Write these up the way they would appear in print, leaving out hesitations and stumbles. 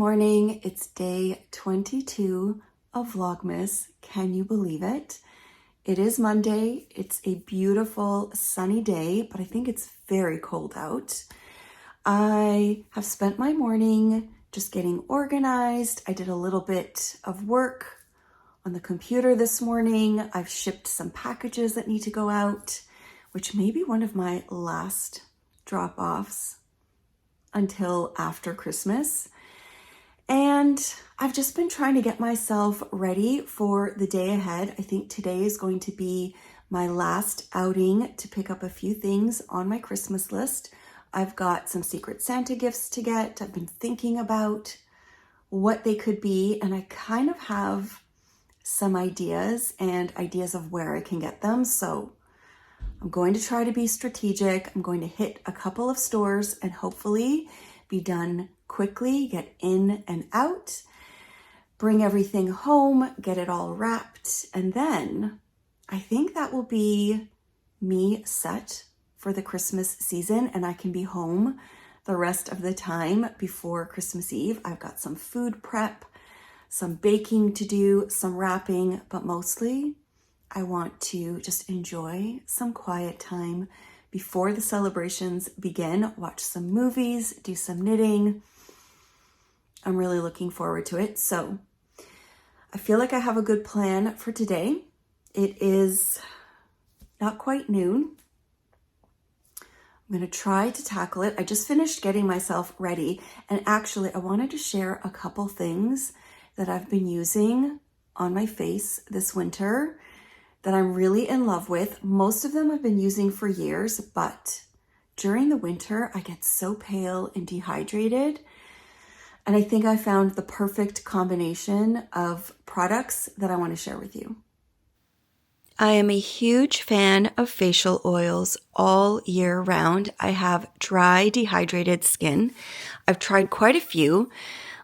morning. It's day 22 of Vlogmas. Can you believe it? It is Monday. It's a beautiful sunny day, but I think it's very cold out. I have spent my morning just getting organized. I did a little bit of work on the computer this morning. I've shipped some packages that need to go out, which may be one of my last drop-offs until after Christmas. And I've just been trying to get myself ready for the day ahead. I think today is going to be my last outing to pick up a few things on my Christmas list. I've got some Secret Santa gifts to get. I've been thinking about what they could be, and I kind of have some ideas of where I can get them. So I'm going to try to be strategic. I'm going to hit a couple of stores and hopefully be done quickly, get in and out, bring everything home, get it all wrapped, and then I think that will be me set for the Christmas season, and I can be home the rest of the time before Christmas Eve. I've got some food prep, some baking to do, some wrapping, but mostly I want to just enjoy some quiet time before the celebrations begin, watch some movies, do some knitting. I'm really looking forward to it. So I feel like I have a good plan for today. It is not quite noon. I'm going to try to tackle it. I just finished getting myself ready, and actually I wanted to share a couple things that I've been using on my face this winter that I'm really in love with. Most of them I've been using for years, but during the winter I get so pale and dehydrated, and I think I found the perfect combination of products that I want to share with you. I am a huge fan of facial oils all year round. I have dry, dehydrated skin. I've tried quite a few.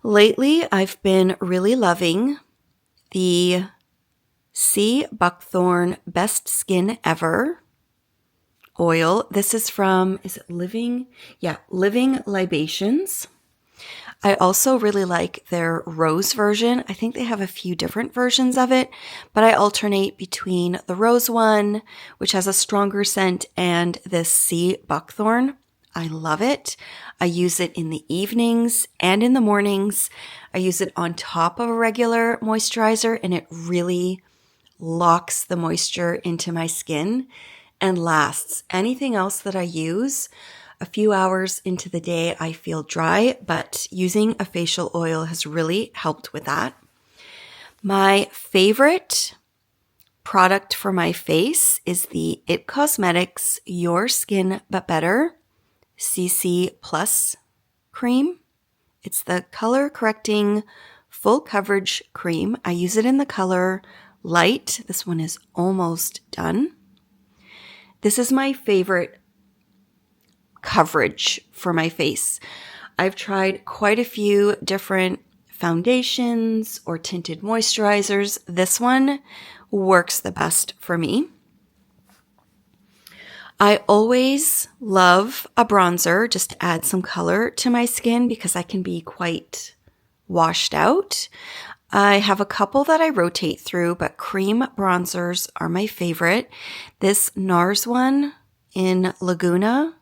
Lately, I've been really loving the Sea Buckthorn Best Skin Ever oil. This is from, is it Living? Yeah, Living Libations. I also really like their rose version. I think they have a few different versions of it, but I alternate between the rose one, which has a stronger scent, and this Sea Buckthorn. I love it. I use it in the evenings and in the mornings. I use it on top of a regular moisturizer, and it really locks the moisture into my skin and lasts. Anything else that I use, a few hours into the day, I feel dry, but using a facial oil has really helped with that. My favorite product for my face is the It Cosmetics Your Skin But Better CC Plus cream. It's the color correcting full coverage cream. I use it in the color light. This one is almost done. This is my favorite coverage for my face. I've tried quite a few different foundations or tinted moisturizers. This one works the best for me. I always love a bronzer just to add some color to my skin because I can be quite washed out. I have a couple that I rotate through, but cream bronzers are my favorite. This NARS one in Laguna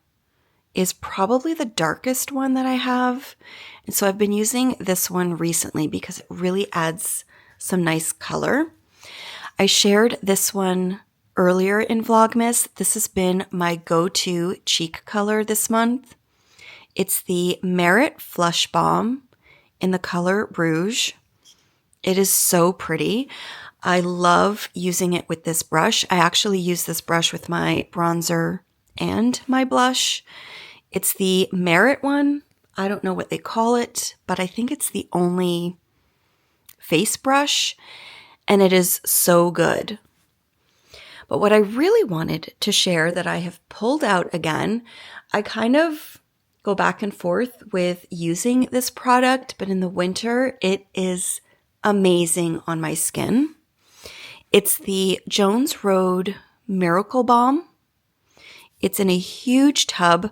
is probably the darkest one that I have. And so I've been using this one recently because it really adds some nice color. I shared this one earlier in Vlogmas. This has been my go-to cheek color this month. It's the Merit Flush Balm in the color Rouge. It is so pretty. I love using it with this brush. I actually use this brush with my bronzer and my blush. It's the Merit one. I don't know what they call it, but I think it's the only face brush, and it is so good. But what I really wanted to share that I have pulled out again, I kind of go back and forth with using this product, but in the winter, it is amazing on my skin. It's the Jones Road Miracle Balm. It's in a huge tub.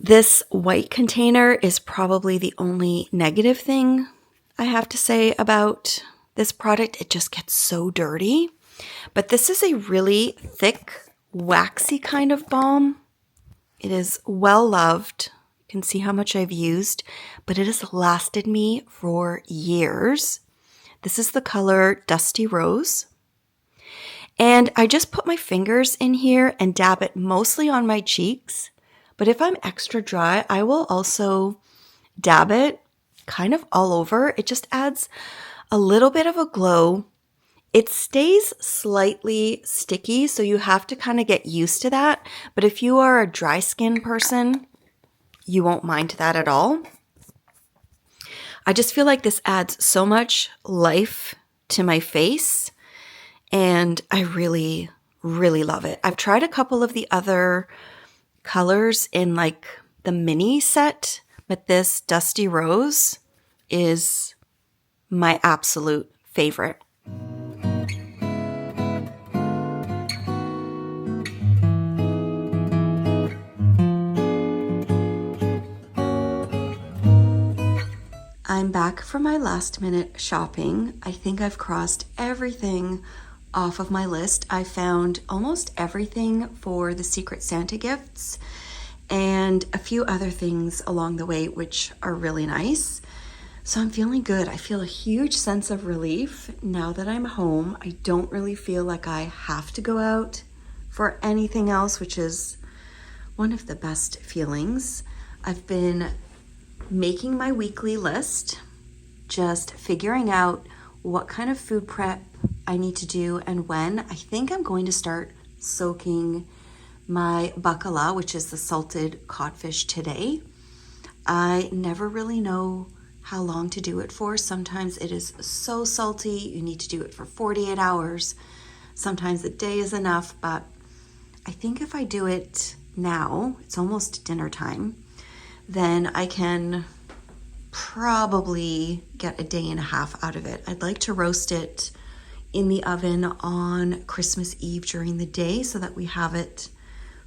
This white container is probably the only negative thing I have to say about this product. It just gets so dirty. But this is a really thick, waxy kind of balm. It is well loved. You can see how much I've used, but it has lasted me for years. This is the color Dusty Rose. And I just put my fingers in here and dab it mostly on my cheeks. But if I'm extra dry, I will also dab it kind of all over. It just adds a little bit of a glow. It stays slightly sticky, so you have to kind of get used to that. But if you are a dry skin person, you won't mind that at all. I just feel like this adds so much life to my face, and I really, really love it. I've tried a couple of the other colors in like the mini set, but this Dusty Rose is my absolute favorite. I'm back from my last minute shopping. I think I've crossed everything off of my list. I found almost everything for the Secret Santa gifts and a few other things along the way, which are really nice. So I'm feeling good. I feel a huge sense of relief now that I'm home. I don't really feel like I have to go out for anything else, which is one of the best feelings. I've been making my weekly list, just figuring out what kind of food prep I need to do and when. I think I'm going to start soaking my bacala, which is the salted codfish, today. I never really know how long to do it for. Sometimes it is so salty, you need to do it for 48 hours. Sometimes a day is enough, but I think if I do it now, it's almost dinner time, then I can probably get a day and a half out of it. I'd like to roast it in the oven on Christmas Eve during the day so that we have it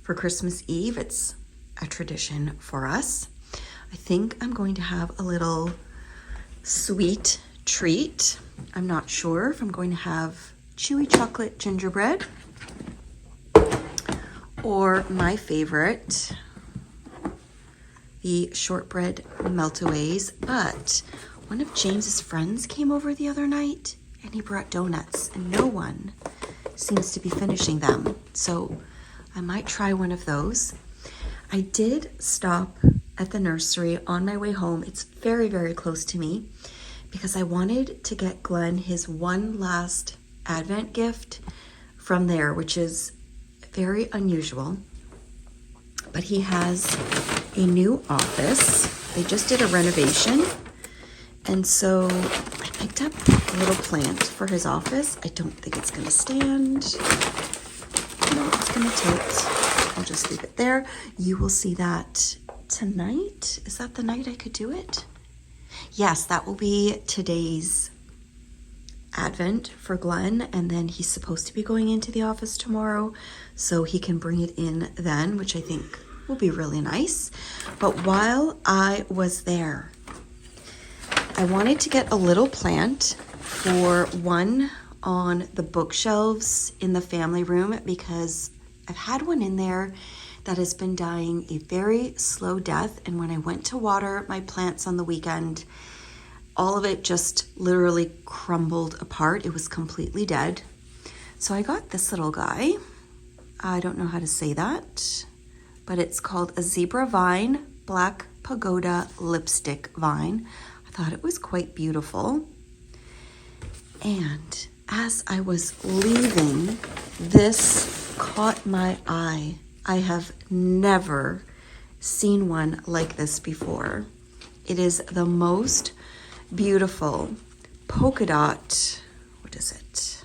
for Christmas Eve. It's a tradition for us. I think I'm going to have a little sweet treat. I'm not sure if I'm going to have chewy chocolate gingerbread or my favorite, the shortbread meltaways. But one of James's friends came over the other night and he brought donuts, and no one seems to be finishing them. So I might try one of those. I did stop at the nursery on my way home. It's very, very close to me because I wanted to get Glenn his one last Advent gift from there, which is very unusual. But he has a new office. They just did a renovation. And so I picked up a little plant for his office. I don't think it's gonna stand. No, it's gonna tilt. I'll just leave it there. You will see that tonight. Is that the night I could do it? Yes, that will be today's Advent for Glenn, and then he's supposed to be going into the office tomorrow, so he can bring it in then, which I think will be really nice. But while I was there, I wanted to get a little plant for one on the bookshelves in the family room because I've had one in there that has been dying a very slow death, and when I went to water my plants on the weekend, all of it just literally crumbled apart. It was completely dead. So I got this little guy. I don't know how to say that, but it's called a zebra vine, black pagoda lipstick vine. I thought it was quite beautiful. And as I was leaving, this caught my eye. I have never seen one like this before. It is the most beautiful polka dot, what is it?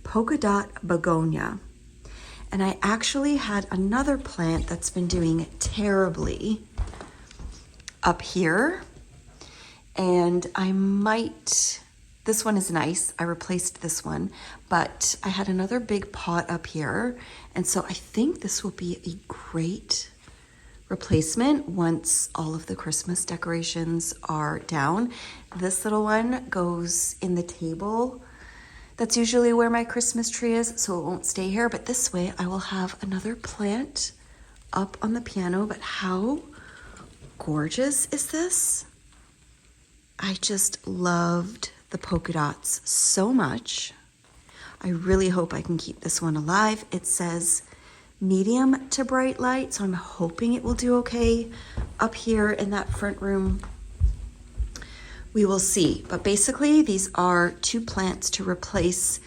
Polka dot begonia. And I actually had another plant that's been doing terribly up here. And I might, this one is nice. I replaced this one, but I had another big pot up here. And so I think this will be a great replacement once all of the Christmas decorations are down. This little one goes in the table. That's usually where my Christmas tree is, so it won't stay here. But this way I will have another plant up on the piano. But how gorgeous is this? I just loved the polka dots so much. I really hope I can keep this one alive. It says medium to bright light, so I'm hoping it will do okay up here in that front room. We will see. But basically, these are 2 plants to replace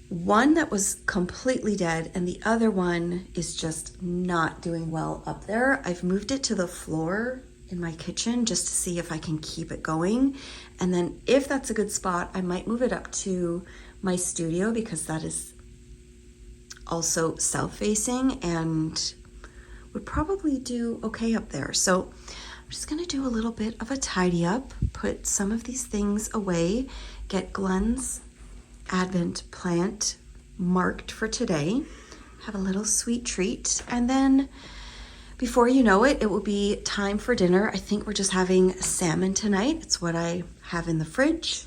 one that was completely dead, and the other one is just not doing well up there. I've moved it to the floor in my kitchen just to see if I can keep it going. And then if that's a good spot, I might move it up to my studio, because that is also south-facing and would probably do okay up there. So I'm just gonna do a little bit of a tidy up, put some of these things away, get Glenn's Advent plant marked for today, have a little sweet treat, and then before you know it, it will be time for dinner. I think we're just having salmon tonight. It's what I have in the fridge.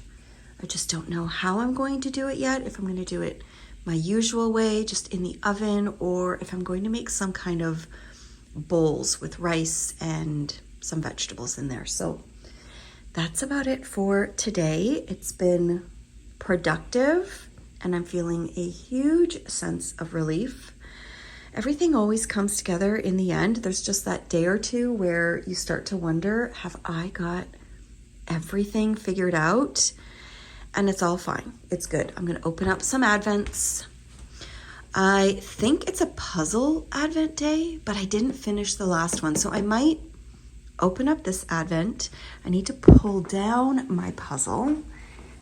I just don't know how I'm going to do it yet, if I'm going to do it my usual way, just in the oven, or if I'm going to make some kind of bowls with rice and some vegetables in there. So that's about it for today. It's been productive and I'm feeling a huge sense of relief. Everything always comes together in the end. There's just that day or two where you start to wonder, have I got everything figured out? And it's all fine. It's good. I'm going to open up some Advents. I think it's a puzzle Advent day, but I didn't finish the last one. So I might open up this Advent. I need to pull down my puzzle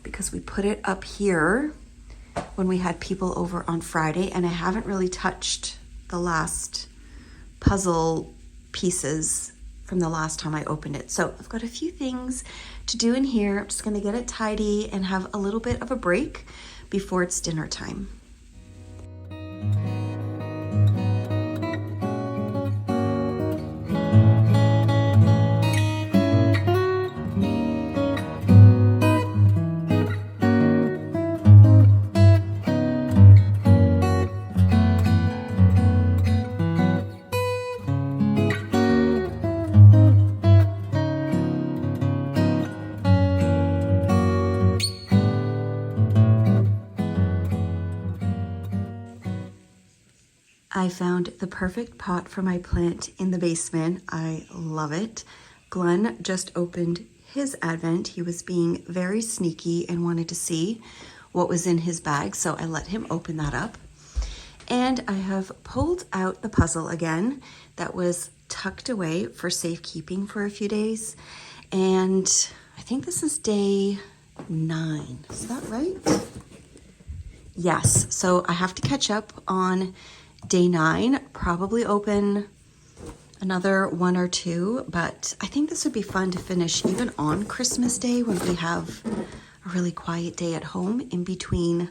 because we put it up here when we had people over on Friday, and I haven't really touched the last puzzle pieces from the last time I opened it. So I've got a few things to do in here. I'm just gonna get it tidy and have a little bit of a break before it's dinner time. I found the perfect pot for my plant in the basement. I love it. Glenn just opened his Advent. He was being very sneaky and wanted to see what was in his bag, so I let him open that up. And I have pulled out the puzzle again that was tucked away for safekeeping for a few days. And I think this is day 9. Is that right? Yes, so I have to catch up on day 9, probably open another 1 or 2, but I think this would be fun to finish even on Christmas Day when we have a really quiet day at home in between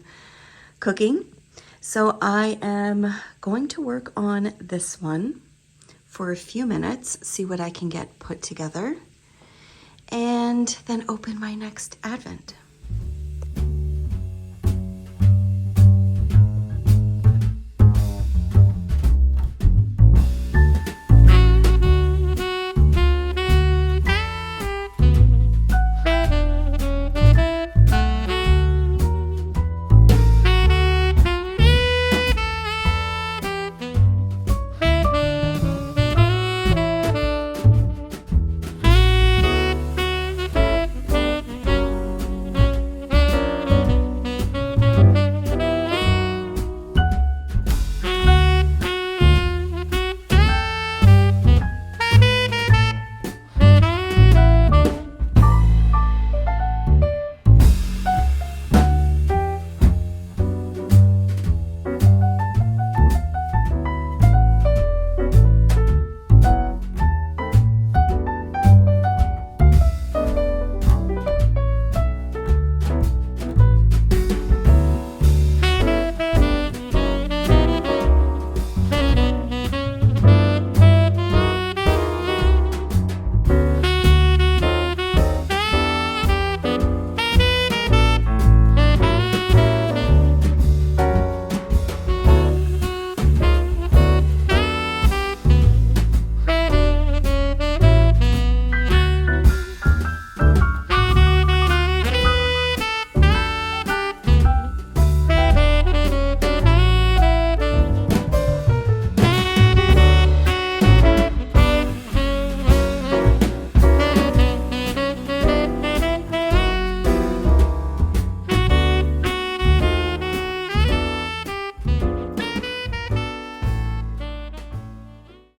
cooking. So I am going to work on this one for a few minutes, see what I can get put together, and then open my next Advent.